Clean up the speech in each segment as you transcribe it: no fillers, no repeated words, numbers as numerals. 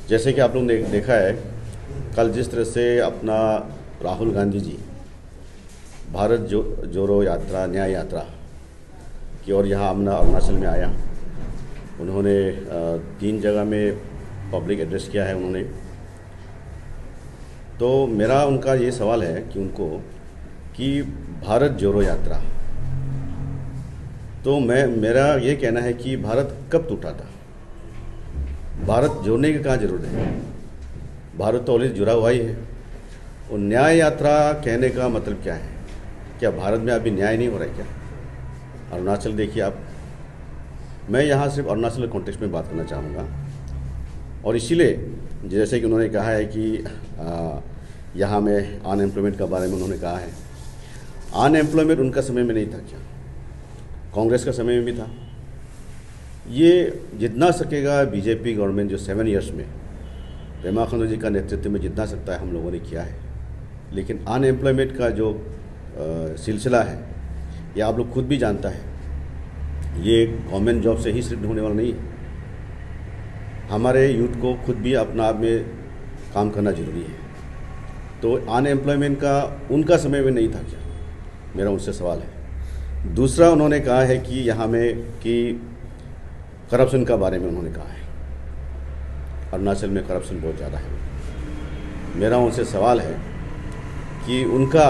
जैसे कि आप लोगों ने देखा है, कल जिस तरह से अपना राहुल गांधी जी भारत जोड़ो यात्रा, न्याय यात्रा की और यहाँ अपना अरुणाचल में आया। उन्होंने 3 जगह में पब्लिक एड्रेस किया है उन्होंने। तो मेरा उनका ये सवाल है कि उनको कि भारत जोड़ो यात्रा, तो मेरा ये कहना है कि भारत कब टूटा था? भारत जोड़ने की कहाँ ज़रूरत है? भारत तो ऑलरेडी जुड़ा हुआ ही है। और न्याय यात्रा कहने का मतलब क्या है? क्या भारत में अभी न्याय नहीं हो रहा है क्या? अरुणाचल देखिए आप, मैं यहाँ सिर्फ अरुणाचल कॉन्टेक्स्ट में बात करना चाहूँगा। और इसीलिए जैसे कि उन्होंने कहा है कि यहाँ में अनएम्प्लॉयमेंट के बारे में उन्होंने कहा है। अनएम्प्लॉयमेंट उनका समय में नहीं था क्या? कांग्रेस का समय में भी था। ये जितना सकेगा बीजेपी गवर्नमेंट जो 7 ईयर्स में पेमा खांडू जी का नेतृत्व में जितना सकता है हम लोगों ने किया है। लेकिन अनएम्प्लॉयमेंट का जो सिलसिला है ये आप लोग खुद भी जानता है, ये गवर्नमेंट जॉब से ही सिर्फ होने वाला नहीं है। हमारे यूथ को खुद भी अपना आप में काम करना जरूरी है। तो अनएम्प्लॉयमेंट का उनका समय में नहीं था क्या? मेरा उनसे सवाल है। दूसरा उन्होंने कहा है कि यहाँ में कि करप्शन का बारे में उन्होंने कहा है, अरुणाचल में करप्शन बहुत ज़्यादा है। मेरा उनसे सवाल है कि उनका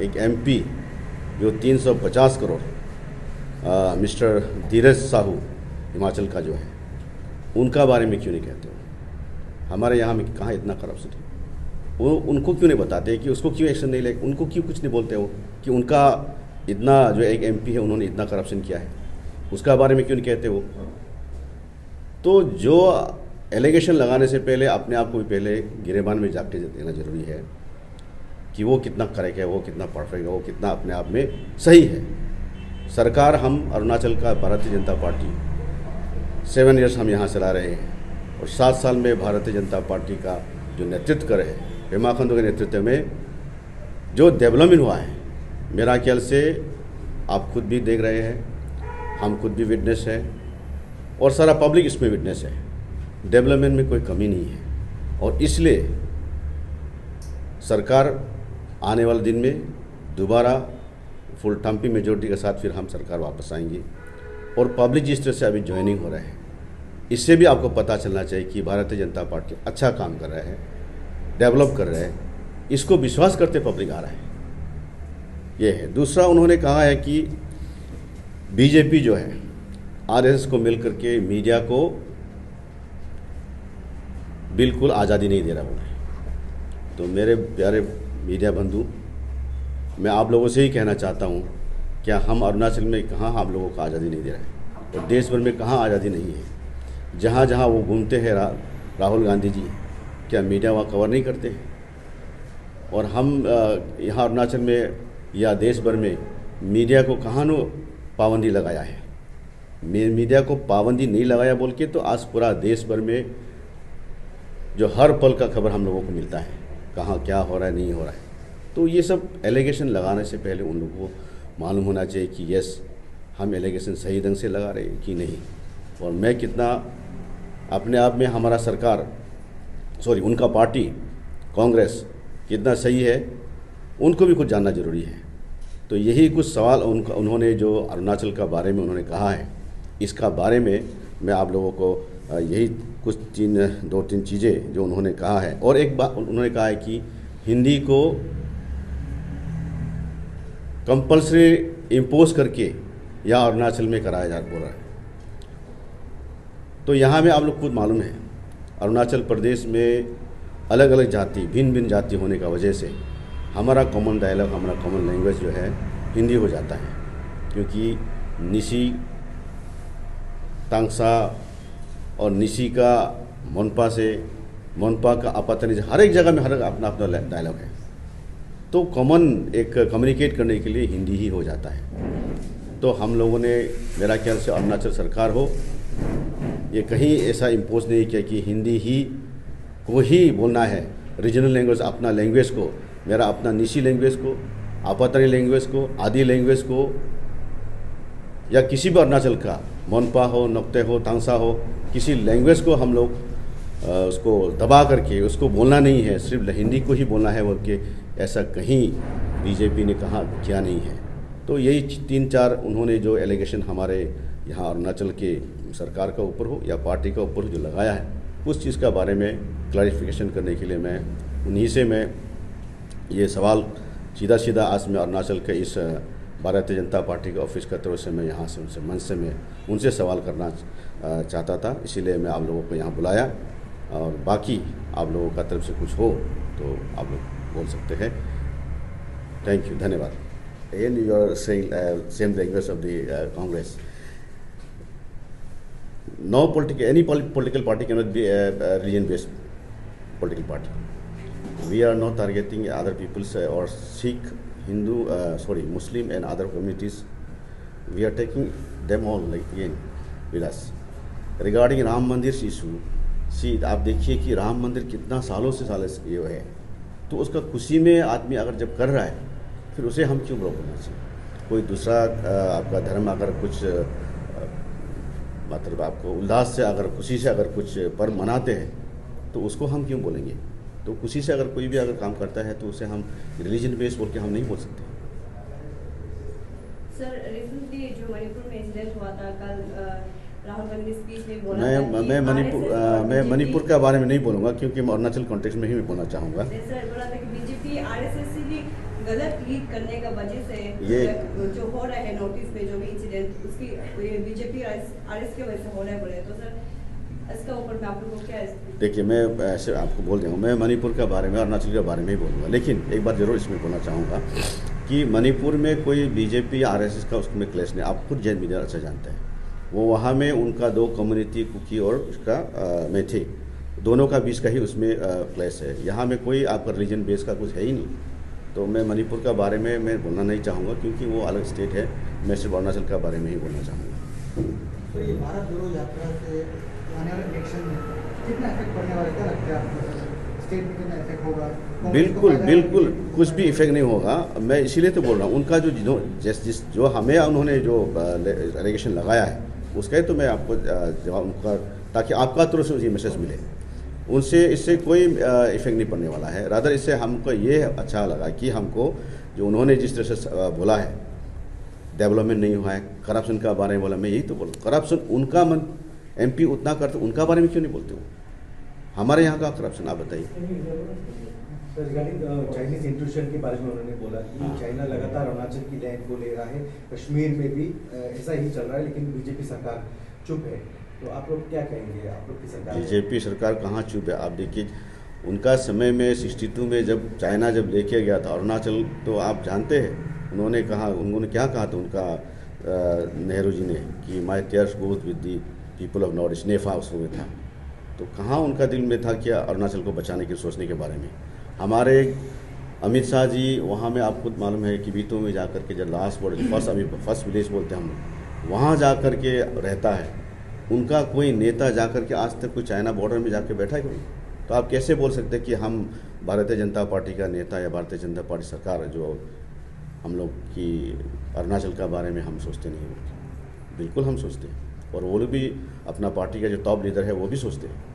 एक एमपी जो 350 करोड़ मिस्टर धीरज साहू हिमाचल का जो है, उनका बारे में क्यों नहीं कहते हो? हमारे यहाँ में कहाँ इतना करप्शन है? वो उनको क्यों नहीं बताते कि उसको क्यों एक्शन नहीं ले? उनको क्यों कुछ नहीं बोलते हो कि उनका इतना जो एक एमपी है उन्होंने इतना करप्शन किया है, उसका बारे में क्यों नहीं कहते हो? तो जो एलिगेशन लगाने से पहले अपने आप को भी पहले गिरेबान में जाके देना जरूरी है कि वो कितना करेक्ट है, वो कितना परफेक्ट है, वो कितना अपने आप में सही है। सरकार हम अरुणाचल का भारतीय जनता पार्टी 7 ईयर्स हम यहाँ चला रहे हैं और 7 साल में भारतीय जनता पार्टी का जो नेतृत्व कर रहे हैं, पेमा खांडू के नेतृत्व में जो डेवलपमेंट हुआ है, मेरा ख्याल से आप खुद भी देख रहे हैं, हम खुद भी विटनेस है और सारा पब्लिक इसमें विटनेस है। डेवलपमेंट में कोई कमी नहीं है और इसलिए सरकार आने वाले दिन में दोबारा फुल टम्पी मेजोरिटी के साथ फिर हम सरकार वापस आएंगे। और पब्लिक जिस तरह से अभी ज्वाइनिंग हो रहा है, इससे भी आपको पता चलना चाहिए कि भारतीय जनता पार्टी अच्छा काम कर रहा है, डेवलप कर रहा है, इसको विश्वास करते पब्लिक आ रहा है, ये है। दूसरा उन्होंने कहा है कि बीजेपी जो है आरएसएस को मिल करके मीडिया को बिल्कुल आज़ादी नहीं दे रहा बोला है। तो मेरे प्यारे मीडिया बंधु, मैं आप लोगों से ही कहना चाहता हूँ, क्या हम अरुणाचल में कहाँ आप लोगों को आज़ादी नहीं दे रहे हैं और देश भर में कहाँ आज़ादी नहीं है? जहाँ जहाँ वो घूमते हैं राहुल गांधी जी, क्या मीडिया वहाँ कवर नहीं करते हैं? और हम यहाँ अरुणाचल में या देश भर में मीडिया को कहाँ नो पाबंदी लगाया है? मीडिया को पाबंदी नहीं लगाया बोल के तो आज पूरा देश भर में जो हर पल का खबर हम लोगों को मिलता है, कहाँ क्या हो रहा है, नहीं हो रहा है। तो ये सब एलिगेशन लगाने से पहले उन लोगों को मालूम होना चाहिए कि यस, हम एलिगेशन सही ढंग से लगा रहे हैं कि नहीं, और मैं कितना अपने आप में हमारा सरकार उनका पार्टी कांग्रेस कितना सही है, उनको भी कुछ जानना जरूरी है। तो यही कुछ सवाल उन्होंने जो अरुणाचल का बारे में उन्होंने कहा है, इसका बारे में मैं आप लोगों को यही कुछ 2-3 चीज़ें जो उन्होंने कहा है। और एक बात उन्होंने कहा है कि हिंदी को कंपल्सरी इम्पोज करके या अरुणाचल में कराया जा रहा है। तो यहाँ में आप लोग खुद मालूम है, अरुणाचल प्रदेश में अलग अलग जाति, भिन्न भिन्न जाति होने का वजह से हमारा कॉमन डायलॉग, हमारा कॉमन लैंग्वेज जो है हिंदी हो जाता है। क्योंकि निसी, तांगसा और निसी का मोनपा से, मोनपा का अपातनी, हर एक जगह में हर अपना अपना डायलॉग है। तो कॉमन एक कम्युनिकेट करने के लिए हिंदी ही हो जाता है। तो हम लोगों ने, मेरा ख्याल से अरुणाचल सरकार हो, ये कहीं ऐसा इम्पोज नहीं किया कि हिंदी ही को ही बोलना है, रीजनल लैंग्वेज, अपना लैंग्वेज को, मेरा अपना निसी लैंग्वेज को, आपातनी लैंग्वेज को, आदि लैंग्वेज को, या किसी भी अरुणाचल का मोनपा हो, नोक्ते हो, तांगसा हो, किसी लैंग्वेज को हम लोग उसको दबा करके उसको बोलना नहीं है, सिर्फ हिंदी को ही बोलना है, बोल के ऐसा कहीं बीजेपी ने कहा किया नहीं है। तो यही 3-4 उन्होंने जो एलिगेशन हमारे यहाँ अरुणाचल के सरकार का ऊपर हो या पार्टी का ऊपर जो लगाया है, उस चीज़ का बारे में क्लैरिफिकेशन करने के लिए मैं उन्हीं से मैं ये सवाल सीधा आज मैं अरुणाचल के इस भारतीय जनता पार्टी के ऑफिस का तरफ से मैं यहाँ से उनसे मंच से मैं उनसे सवाल करना चाहता था, इसीलिए मैं आप लोगों को यहाँ बुलाया। और बाकी आप लोगों का तरफ से कुछ हो तो आप लोग बोल सकते हैं। थैंक यू, धन्यवाद। And you are saying same language of the Congress. No political, any political party cannot be a religion-based political party. We are not targeting other people's or Sikh, Hindu, Muslim and other communities. We are taking them all like again with us. Regarding Ram Mandir issue, see आप देखिए कि राम मंदिर कितना सालों से ये है, तो उसका खुशी में आदमी अगर जब कर रहा है फिर उसे हम क्यों रोकना चाहिए। कोई दूसरा आपका धर्म अगर कुछ मतलब आपको उल्लास से अगर खुशी से अगर कुछ पर्व मनाते हैं तो उसको हम क्यों बोलेंगे। तो खुशी से अगर कोई भी अगर काम करता है तो उसे हम रिलीजन बेस बोल के हम नहीं बोल सकते। सर, रिसेंटली जो मणिपुर में इंसिडेंट हुआ था कल, राहुल गांधी स्पीच में बोला था मैं मणिपुर के बारे में नहीं बोलूँगा क्योंकि मैं अरुणाचल कॉन्टेक्स्ट में ही बोलना चाहूँगा। सर बोला था कि बीजेपी आरएसएस से भी गलत लीड करने का वजह से ये जो हो रहा है नोटिस पे जो भी इंसिडेंट उसकी बीजेपी आरएस की वजह से हो रहा है बोले, तो सर इसका ऊपर में आप लोगों को क्या है? देखिए, मैं ऐसे आपको बोल रहा हूँ, मैं मणिपुर के बारे में अरुणाचल के बारे में ही बोलूँगा, लेकिन एक बार जरूर इसमें बोलना चाहूँगा कि मणिपुर में कोई बीजेपी आरएसएस का उसमें क्लैश नहीं। आप खुद जैन मीडिया अच्छा जानते हैं, वो वहाँ में उनका 2 कम्युनिटी कुकी और उसका मैथे दोनों का बीच का ही उसमें क्लैश है। यहाँ में कोई आपका रिलीजन बेस का कुछ है ही नहीं। तो मैं मणिपुर का बारे में मैं बोलना नहीं चाहूँगा क्योंकि वो अलग स्टेट है। मैं सिर्फ अरुणाचल का बारे में ही बोलना चाहूँगा। तो ये भारत जोड़ो यात्रा से आने वाले इलेक्शन में कितना इफेक्ट पड़ने वाला, क्या लगता है आपको? स्टेट में कितना इफेक्ट होगा? बिल्कुल कुछ भी इफेक्ट नहीं होगा। मैं इसीलिए तो बोल रहा हूँ, उनका जो हमें उन्होंने जो एलिगेशन लगाया है उसका ही तो मैं आपको जवाब उनका, ताकि आपका तरफ से मुझे मैसेज मिले। उनसे इससे कोई इफेक्ट नहीं पड़ने वाला है। रादर इससे हमको ये अच्छा लगा कि हमको जो उन्होंने जिस तरह से बोला है डेवलपमेंट नहीं हुआ है, करप्शन का बारे में बोला, मैं यही तो बोलूँ, करप्शन उनका मन एमपी उतना करते, उनका बारे में क्यों नहीं बोलते हो? हमारे यहाँ का करप्शन आप बताइए। रिगार्डिंग चाइनीज इंट्रूशन के बारे में उन्होंने बोला कि चाइना लगातार अरुणाचल की लैंड को ले रहा है, कश्मीर में भी ऐसा ही चल रहा है, लेकिन बीजेपी सरकार चुप है। तो आप लोग क्या कहेंगे? आप लोग की सरकार, बीजेपी सरकार कहाँ चुप है? आप देखिए, उनका समय में 62 में जब चाइना जब लेके गया था अरुणाचल, तो आप जानते हैं उन्होंने क्या कहा था उनका नेहरू जी ने कि my tears goes with the people of North East, NEFA उसमें था। तो कहाँ उनका दिल में था कि अरुणाचल को बचाने के सोचने के बारे में। हमारे अमित शाह जी वहाँ में आपको मालूम है कि बीतों में जाकर के जब लास्ट वर्ड फर्स्ट विलेज बोलते हैं हम लोग, वहाँ जा कर के रहता है। उनका कोई नेता जाकर के आज तक कोई चाइना बॉर्डर में जाकर बैठा है कोई? तो आप कैसे बोल सकते हैं कि हम भारतीय जनता पार्टी का नेता या भारतीय जनता पार्टी सरकार जो हम लोग की अरुणाचल का बारे में हम सोचते नहीं हैं? बिल्कुल हम सोचते हैं, और वो लोग भी अपना पार्टी का जो टॉप लीडर है वो भी सोचते हैं।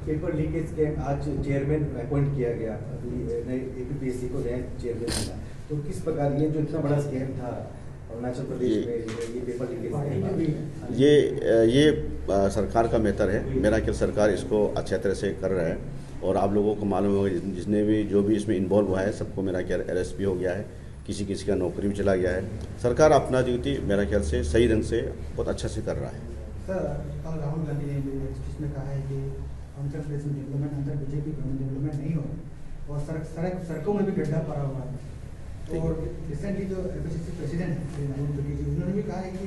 पेपर लीकेज के आज चेयरमैन अपॉइंट किया गया, अभी नए एपीपीएससी को नया चेयरमैन मिला, तो किस प्रकार ये जो इतना बड़ा स्कैम था अरुणाचल प्रदेश में, ये पेपर लीकेज ये सरकार का मैटर है। मेरा ख्याल सरकार इसको अच्छे तरह से कर रहा है, और आप लोगों को मालूम होगा जिसने भी जो भी इसमें इन्वॉल्व हुआ है सबको मेरा ख्याल अरेस्ट भी हो गया है, किसी का नौकरी भी चला गया है। सरकार अपना ड्यूटी मेरा ख्याल से सही ढंग से बहुत अच्छा से कर रहा है। सर, कल राहुल गांधी ने स्पीच में कहा है कि अरुणाचल प्रदेश में डेवलपमेंट अंदर बीजेपी डेवलपमेंट नहीं हो, और सड़कों में भी गड्ढा पड़ा हुआ है। और रिसेंटली जो एपीसीसी प्रेसिडेंट उन्होंने भी कहा है कि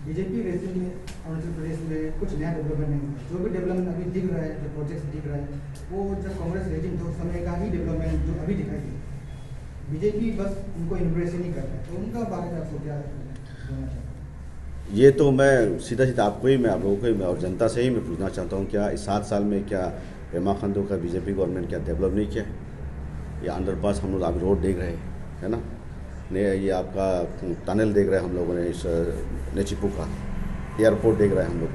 बीजेपी रेजिम में अरुणाचल प्रदेश में कुछ नया डेवलपमेंट नहीं है। जो भी डेवलपमेंट अभी दिख रहा है, जो प्रोजेक्ट दिख रहा है, वो जब कांग्रेस रेजिम तो उस समय का ही डेवलपमेंट जो अभी दिखाई दे, बीजेपी बस उनको इम्प्रेस नहीं कर रहा है। तो उनका बारे में आपको क्या बोलना चाहिए? ये तो मैं सीधा आपको ही, मैं आप लोगों को ही और जनता से ही मैं पूछना चाहता हूँ, क्या इस 7 साल में क्या पेमा खांडू का बीजेपी गवर्नमेंट क्या डेवलप नहीं किया है? ये अंडरपास हम लोग अभी रोड देख रहे हैं, है ना, ये आपका टनल देख रहे हैं हम लोगों ने, इस नेचिपू का एयरपोर्ट देख रहे हैं हम लोग,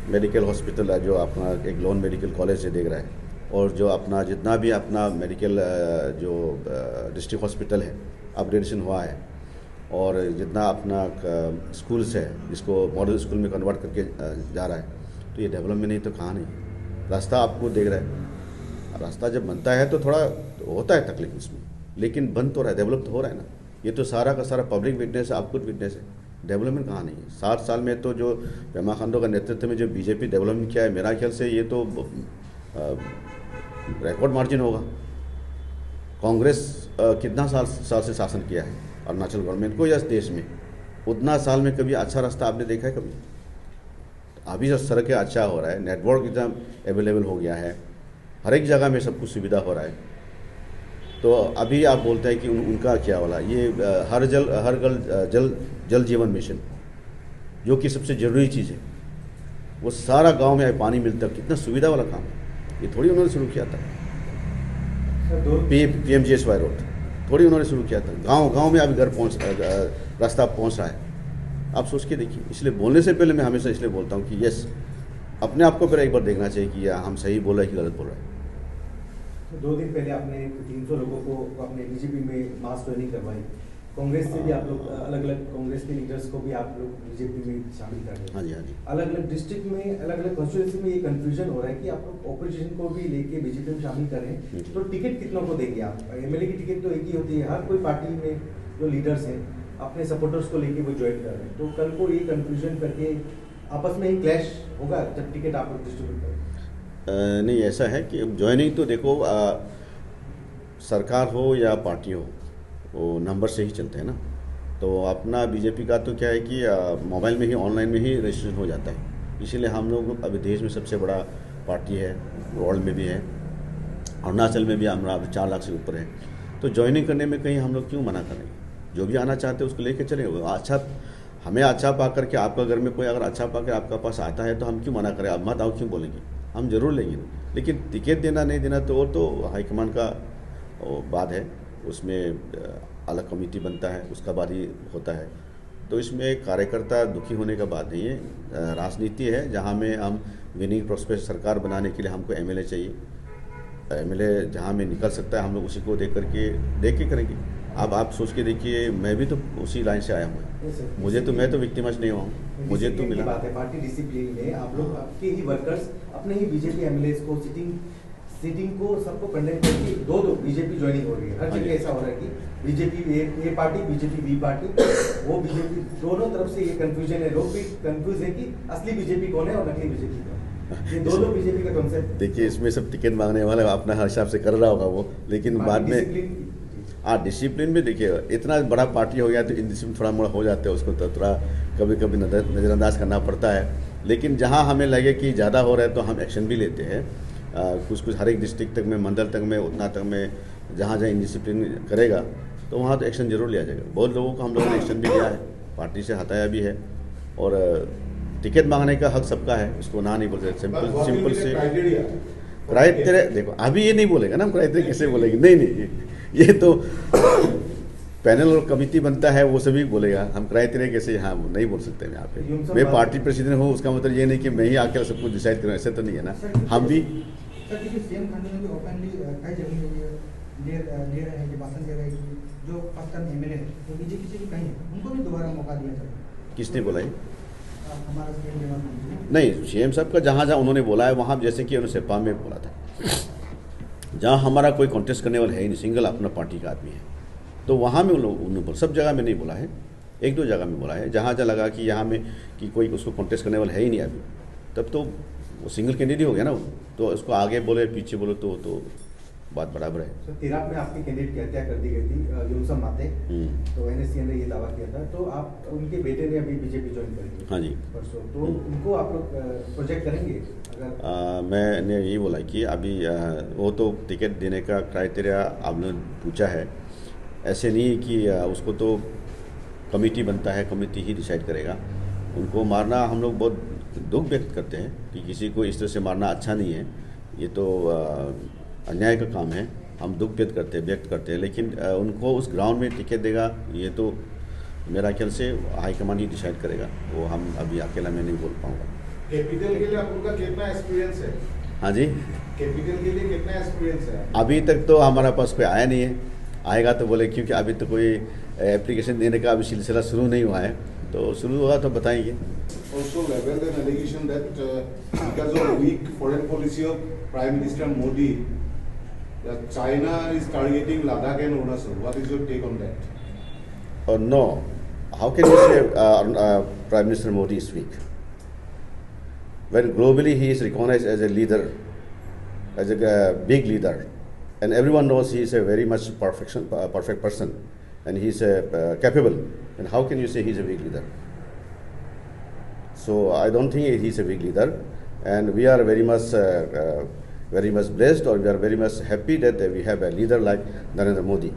मेडिकल हॉस्पिटल है, जो अपना एक लोन मेडिकल कॉलेज से देख रहा है, और जो अपना जितना भी अपना मेडिकल जो डिस्ट्रिक्ट हॉस्पिटल है अपग्रेडेशन हुआ है, और जितना अपना स्कूल्स है जिसको मॉडल स्कूल में कन्वर्ट करके जा रहा है, तो ये डेवलपमेंट नहीं तो कहाँ नहीं। रास्ता आपको देख रहा है, रास्ता जब बनता है तो थोड़ा होता है तकलीफ इसमें, लेकिन बन तो रहा है, डेवलप तो हो रहा है ना। ये तो सारा का सारा पब्लिक विटनेस है, आप खुद विटनेस है, डेवलपमेंट कहाँ नहीं है। 60 साल में तो जो पेमा खांडू का नेतृत्व में जो बीजेपी डेवलपमेंट किया है, मेरा ख्याल से ये तो रिकॉर्ड मार्जिन होगा। कांग्रेस कितना साल से शासन किया है अरुणाचल गवर्नमेंट को या देश में, उतना साल में कभी अच्छा रास्ता आपने देखा है कभी? अभी जो सड़कें अच्छा हो रहा है, नेटवर्क इतना अवेलेबल हो गया है, हर एक जगह में सब कुछ सुविधा हो रहा है, तो अभी आप बोलते हैं कि उनका क्या वाला ये हर जल जीवन मिशन जो कि सबसे ज़रूरी चीज़ है, वो सारा गांव में पानी मिलता है, कितना सुविधा वाला काम है। ये थोड़ी उन्होंने शुरू किया था PMGSY रोड, थोड़ी उन्होंने शुरू किया था। गांव में अभी घर रास्ता पहुंच रहा है, आप सोच के देखिए। इसलिए बोलने से पहले मैं हमेशा इसलिए बोलता हूँ कि यस, अपने आप को फिर एक बार देखना चाहिए कि हम सही बोल रहे हैं कि गलत बोल रहे हैं। तो 2 दिन पहले आपने 300 लोगों को अपने बीजेपी में मास ज्वाइनिंग करवाई। कांग्रेस से भी आप लोग अलग अलग कांग्रेस के लीडर्स को भी आप लोग बीजेपी में शामिल कर रहे हैं। हाँ जी, हाँ जी। अलग अलग डिस्ट्रिक्ट में, अलग अलग कॉन्स्टिट्यूंसी में ये कंफ्यूजन हो रहा है कि आप लोग ऑपोजिशन को भी लेके बीजेपी में शामिल कर रहे हैं, तो टिकट कितनों को देंगे आप? MLA की टिकट तो एक ही होती है, हर कोई पार्टी में जो लीडर्स हैं अपने सपोर्टर्स को लेके वो ज्वाइन कर रहे हैं, तो कल को ये कंफ्यूजन करके आपस में ही क्लैश होगा जब टिकट आप लोग डिस्ट्रीब्यूट करें? नहीं, ऐसा है कि ज्वाइनिंग तो देखो सरकार हो या पार्टी हो, वो नंबर से ही चलते हैं ना। तो अपना बीजेपी का तो क्या है कि मोबाइल में ही, ऑनलाइन में ही रजिस्ट्रेशन हो जाता है। इसीलिए हम लोग अभी देश में सबसे बड़ा पार्टी है, वर्ल्ड में भी है, अरुणाचल में भी हमारा 4 लाख से ऊपर है। तो ज्वाइनिंग करने में कहीं हम लोग क्यों मना करें? जो भी आना चाहते हैं उसको लेके चले। अच्छा, हमें अच्छा पा करके आपका घर में कोई अगर अच्छा पा कर आपका पास आता है तो हम क्यों मना करें? अब मत आओ क्यों बोलेंगे? हम जरूर लेंगे, लेकिन टिकट देना नहीं देना तो वो तो हाईकमान का बात है, उसमें अलग कमेटी बनता है, उसका बाद ही होता है। तो इसमें कार्यकर्ता दुखी होने का बात नहीं है। राजनीति है जहाँ में हम विनिंग प्रोस्पेक्ट सरकार बनाने के लिए हमको MLA चाहिए। MLA जहाँ में निकल सकता है हम लोग उसी को देख के करेंगे। अब आप सोच के देखिए, मैं भी तो उसी लाइन से आया हूँ, मैं तो विक्टिमाइज नहीं हुआ हूँ, मुझे तो मिला। बात है पार्टी डिसिप्लिन में, आप लोग आपके ही वर्कर्स अपने ही बीजेपी MLAs को सीटिंग को सबको कंडेम करके दो बीजेपी ज्वाइनिंग हो रही है। हर जगह ऐसा हो रहा है कि बीजेपी ए पार्टी, बीजेपी बी पार्टी, वो बीजेपी, दोनों तरफ से ये कंफ्यूजन है। लोग भी कंफ्यूज है कि असली बीजेपी कौन है और नकली बीजेपी कौन है। ये दोनों बीजेपी का कॉन्सेप्ट देखिए, इसमें सब टिकट मांगने वाला अपना हर हिसाब से कर रहा होगा वो, लेकिन बाद में डिसिप्लिन में देखिए, इतना बड़ा पार्टी हो गया तो इनडिसिप्लिन थोड़ा मोड़ा हो जाता है, उसको तो थोड़ा कभी नज़रअंदाज करना पड़ता है। लेकिन जहाँ हमें लगे कि ज़्यादा हो रहा है तो हम एक्शन भी लेते हैं। कुछ हर एक डिस्ट्रिक्ट तक में, मंडल तक में, उतना तक में जहाँ इंडिसिप्लिन करेगा तो वहाँ तो एक्शन जरूर लिया जाएगा। बहुत लोगों को हम लोगों ने एक्शन भी लिया है, पार्टी से हटाया भी है, और टिकट मांगने का हक सबका है, उसको ना नहीं बोल सकते। सिंपल से क्राइटेरिया देखो, अभी ये नहीं बोलेगा ना, क्राइटेरिया कैसे बोलेगी? नहीं, ये तो पैनल और कमेटी बनता है, वो सभी बोलेगा। हम क्राइटेरिया कैसे यहाँ नहीं बोल सकते हैं यहाँ पे। मैं पार्टी प्रेसिडेंट हूँ, उसका मतलब ये नहीं कि मैं ही आकर सब कुछ डिसाइड करूँ, ऐसे तो नहीं है ना। हम भी सर देखिए, CM खांडू ने भी ओपनली कई जगह ले रहे हैं कि भाषण दे रहे हैं कि जो फर्स्ट टाइम MLA है वो बीजेपी से भी कहीं है, उनको भी दोबारा मौका दिया जाए। किसने बोला है? हमारा CM पेमा खांडू नहीं, CM साहब का जहाँ उन्होंने बोला है वहाँ, जैसे कि उन्होंने सेपा में बोला था, जहाँ हमारा कोई कॉन्टेस्ट करने वाला है ही नहीं, सिंगल अपना पार्टी का आदमी है, तो वहाँ में उन्होंने बोला। सब जगह में नहीं बोला है, 1-2 जगह में बोला है। जहाँ लगा कि यहाँ में कि कोई उसको कॉन्टेस्ट करने वाला है ही नहीं अभी, तब तो वो सिंगल कैंडिडेट हो गया ना वो, तो उसको आगे बोले पीछे बोले तो बात बराबर है। तो तिराप में आपकी कैंडिडेट की हत्या कर दी गई थी, यूनुसम माते, तो NSC ने ये दावा किया था, तो आप उनके बेटे ने अभी बीजेपी ज्वाइन कर ली। हाँ जी, परसों, तो उनको आप लोग प्रोजेक्ट करेंगे? अगर मैंने यही बोला कि अभी वो तो टिकट देने का क्राइटेरिया आपने पूछा है, ऐसे नहीं कि उसको तो कमेटी बनता है, कमेटी ही डिसाइड करेगा। उनको मारना हम लोग बहुत दुख व्यक्त करते हैं कि किसी को इस तरह से मारना अच्छा नहीं है, ये तो अन्याय का काम है, हम दुख व्यक्त करते हैं। लेकिन उनको उस ग्राउंड में टिकट देगा ये तो मेरा ख्याल से हाईकमान ही डिसाइड करेगा, वो हम अभी अकेला मैं नहीं बोल पाऊँगा। कैपिटल के लिए आपका कितना एक्सपीरियंस है? हाँ जी, कैपिटल के लिए कितना एक्सपीरियंस है? अभी तक तो हमारा पास कोई आया नहीं है, आएगा तो बोले, क्योंकि अभी तो कोई एप्लीकेशन देने का अभी सिलसिला शुरू नहीं हुआ है, तो शुरू हुआ तो बताएंगे। Also leveled an allegation that because of weak foreign policy of Prime Minister Modi, that China is targeting Ladakh and Arunachal. What is your take on that? No, how can you say Prime Minister Modi is weak? When globally he is recognized as a leader, as a big leader, and everyone knows he is a very much perfect person, and he is capable. And how can you say he is a weak leader? So I don't think he is a weak leader, and we are very much blessed, or we are very much happy that we have a leader like Narendra Modi.